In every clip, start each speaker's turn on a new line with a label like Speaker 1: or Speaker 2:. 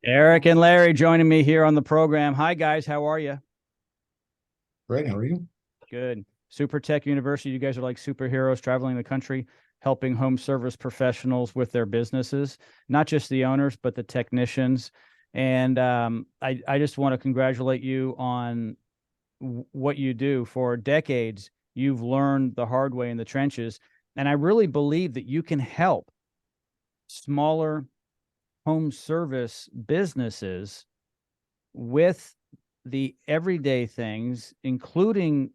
Speaker 1: Eric and Larry joining me here on the program. Hi, guys. How are you?
Speaker 2: Great. How are you?
Speaker 1: Good. Super Tech University. You guys are like superheroes traveling the country, helping home service professionals with their businesses, not just the owners, but the technicians. And I just want to congratulate you on what you do. For decades. You've learned the hard way in the trenches. And I really believe that you can help smaller home service businesses with the everyday things, including,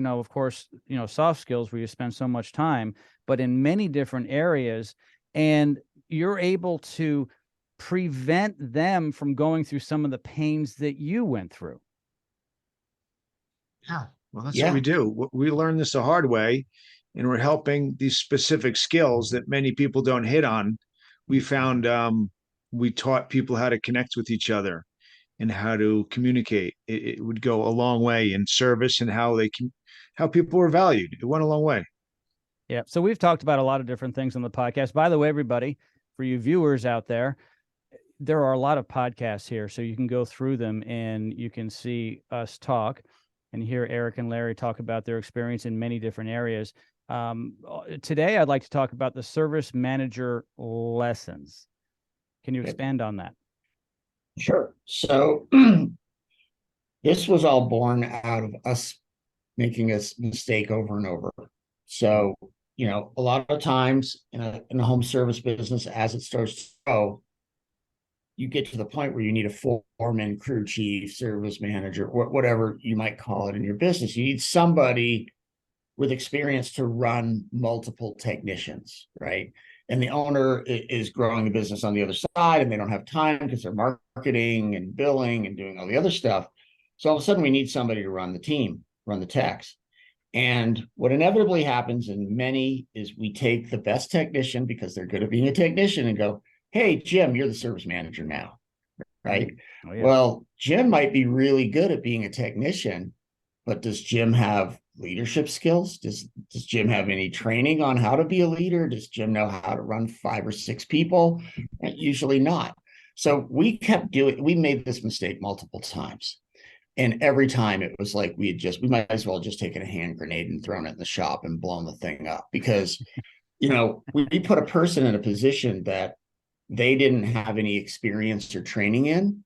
Speaker 1: of course, soft skills where you spend so much time, but in many different areas. And you're able to prevent them from going through some of the pains that you went through.
Speaker 3: Yeah. Well, that's what we
Speaker 2: Yeah.
Speaker 3: do. We learn this the hard way, and we're helping these specific skills that many people don't hit on. We found we taught people how to connect with each other and how to communicate. It would go a long way in service and how people were valued. It went a long way.
Speaker 1: Yeah. So we've talked about a lot of different things on the podcast. By the way, everybody, for you viewers out there are a lot of podcasts here, so you can go through them and you can see us talk and hear Eric and Larry talk about their experience in many different areas. Today, I'd like to talk about the service manager lessons. Can you
Speaker 2: Okay.
Speaker 1: expand on that?
Speaker 2: Sure. So this was all born out of us making a mistake over and over. So, a lot of times in a home service business, as it starts to grow, you get to the point where you need a foreman, crew chief, service manager, whatever you might call it in your business. You need somebody with experience to run multiple technicians, right? And the owner is growing the business on the other side, and they don't have time because they're marketing and billing and doing all the other stuff. So all of a sudden, we need somebody to run the team, run the techs. And what inevitably happens in many is we take the best technician because they're good at being a technician and go, "Hey, Jim, you're the service manager now." Right.
Speaker 1: Oh, yeah.
Speaker 2: Well, Jim might be really good at being a technician, but does Jim have leadership skills? Does Jim have any training on how to be a leader? Does Jim know how to run 5 or 6 people? Usually not. So we made this mistake multiple times. And every time it was like we might as well just taken a hand grenade and thrown it in the shop and blown the thing up because, we put a person in a position that they didn't have any experience or training in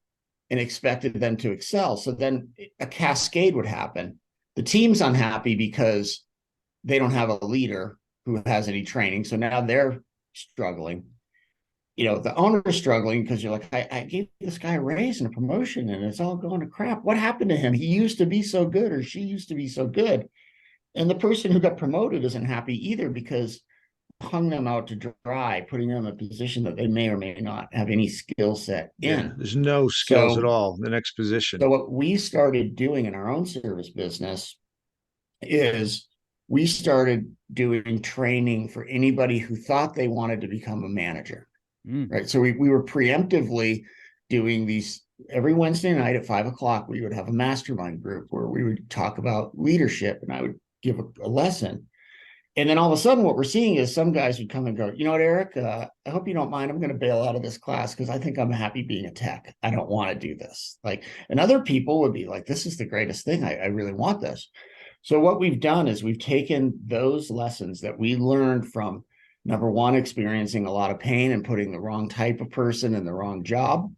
Speaker 2: and expected them to excel. So then a cascade would happen. The team's unhappy because they don't have a leader who has any training. So now they're struggling. The owner's struggling because you're like, I gave this guy a raise and a promotion and it's all going to crap. What happened to him? He used to be so good, or she used to be so good. And the person who got promoted isn't happy either because hung them out to dry, putting them in a position that they may or may not have any skill set
Speaker 3: Yeah,
Speaker 2: in.
Speaker 3: there's no skills at
Speaker 2: So,
Speaker 3: all in the next position.
Speaker 2: so what we started doing in our own service business is we started doing training for anybody who thought they wanted to become a manager.
Speaker 1: Mm.
Speaker 2: Right. So we were preemptively doing these every Wednesday night at 5 o'clock. We would have a mastermind group where we would talk about leadership and I would give a lesson. And then all of a sudden, what we're seeing is some guys would come and go, "You know what, Eric, I hope you don't mind. I'm going to bail out of this class because I think I'm happy being a tech. I don't want to do this." And other people would be like, "This is the greatest thing. I really want this." So what we've done is we've taken those lessons that we learned from, number one, experiencing a lot of pain and putting the wrong type of person in the wrong job,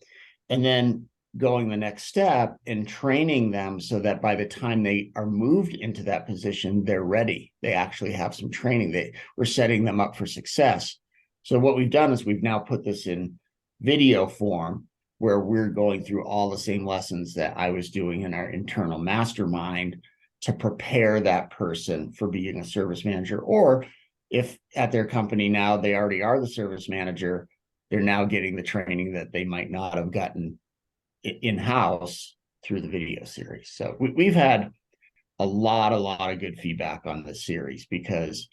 Speaker 2: and then going the next step and training them so that by the time they are moved into that position, they're ready. They actually have some training. We're setting them up for success. So what we've done is we've now put this in video form where we're going through all the same lessons that I was doing in our internal mastermind to prepare that person for being a service manager. Or if at their company now they already are the service manager, they're now getting the training that they might not have gotten in-house through the video series. So we've had a lot of good feedback on this series because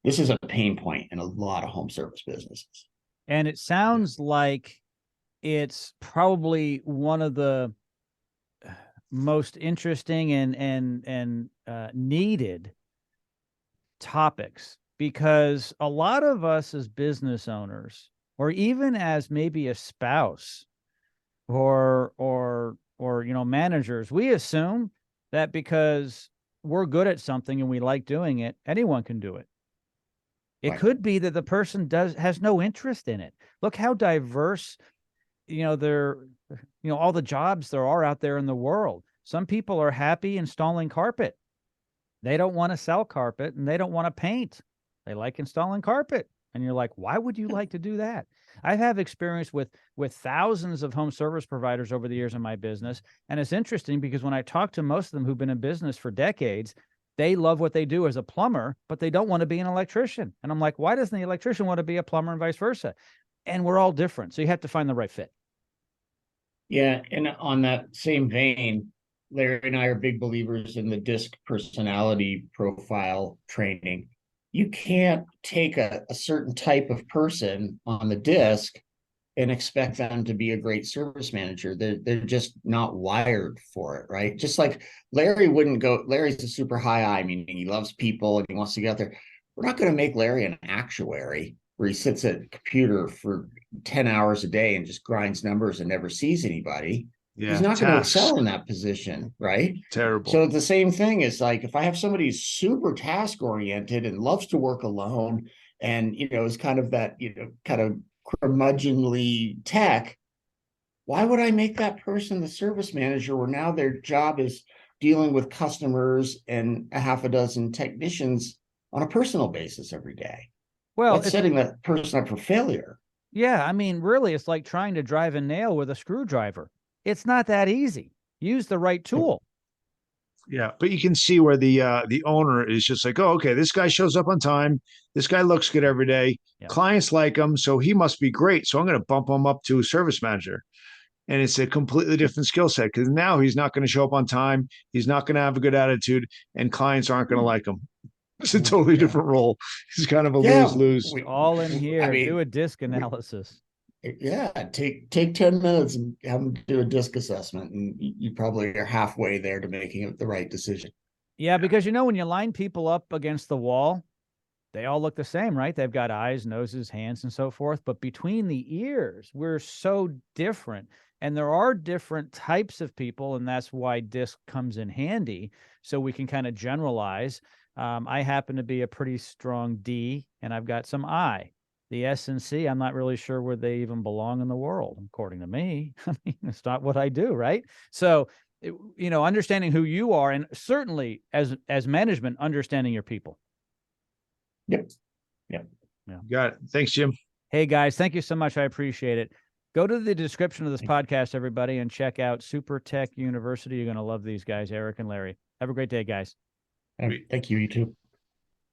Speaker 2: this is a pain point in a lot of home service businesses.
Speaker 1: And it sounds like it's probably one of the most interesting and needed topics, because a lot of us as business owners, or even as maybe a spouse, or managers, we assume that because we're good at something and we like doing it, anyone can do it. It
Speaker 2: Right.
Speaker 1: could be that the person has no interest in it. Look how diverse, all the jobs there are out there in the world. Some people are happy installing carpet. They don't want to sell carpet and they don't want to paint. They like installing carpet. And you're like, why would you like to do that? I have experience with thousands of home service providers over the years in my business. And it's interesting because when I talk to most of them who've been in business for decades, they love what they do as a plumber, but they don't want to be an electrician. And I'm like, why doesn't the electrician want to be a plumber and vice versa? And we're all different. So you have to find the right fit.
Speaker 2: Yeah. And on that same vein, Larry and I are big believers in the DISC personality profile training. You can't take a certain type of person on the DISC and expect them to be a great service manager. They're just not wired for it, right? Just like Larry wouldn't go, Larry's a super high I, meaning he loves people and he wants to get out there. We're not going to make Larry an actuary where he sits at a computer for 10 hours a day and just grinds numbers and never sees anybody.
Speaker 3: Yeah,
Speaker 2: He's not going to
Speaker 3: tasks.
Speaker 2: excel in that position, right?
Speaker 3: Terrible.
Speaker 2: So the same thing is like if I have somebody who's super task oriented and loves to work alone and is kind of that, kind of curmudgeonly tech, why would I make that person the service manager where now their job is dealing with customers and a half a dozen technicians on a personal basis every day?
Speaker 1: Well,
Speaker 2: That's setting that person up for failure.
Speaker 1: yeah, I mean, really, it's like trying to drive a nail with a screwdriver. It's not that easy. Use the right tool.
Speaker 3: Yeah, but you can see where the owner is just like, oh, okay, this guy shows up on time. This guy looks good every day.
Speaker 1: Yeah.
Speaker 3: Clients like him, so he must be great. So I'm going to bump him up to a service manager. And it's a completely different skill set because now he's not going to show up on time. He's not going to have a good attitude, and clients aren't going to like him. It's a totally different role. It's kind of a lose-lose.
Speaker 1: All in here.
Speaker 2: I mean,
Speaker 1: do a DISC analysis.
Speaker 2: Yeah, take 10 minutes and have them do a DISC assessment, and you probably are halfway there to making the right decision.
Speaker 1: Yeah, because when you line people up against the wall, they all look the same, right? They've got eyes, noses, hands, and so forth. But between the ears, we're so different. And there are different types of people, and that's why DISC comes in handy. So we can kind of generalize. I happen to be a pretty strong D, and I've got some I. The S and C, I'm not really sure where they even belong in the world, according to me. I mean, it's not what I do, right? So, understanding who you are, and certainly as management, understanding your people.
Speaker 2: Yep.
Speaker 3: Yeah. Got it. Thanks, Jim.
Speaker 1: Hey, guys, thank you so much. I appreciate it. Go to the description of this podcast, everybody, and check out Super Tech University. You're going to love these guys, Eric and Larry. Have a great day, guys.
Speaker 2: Thank you, you too.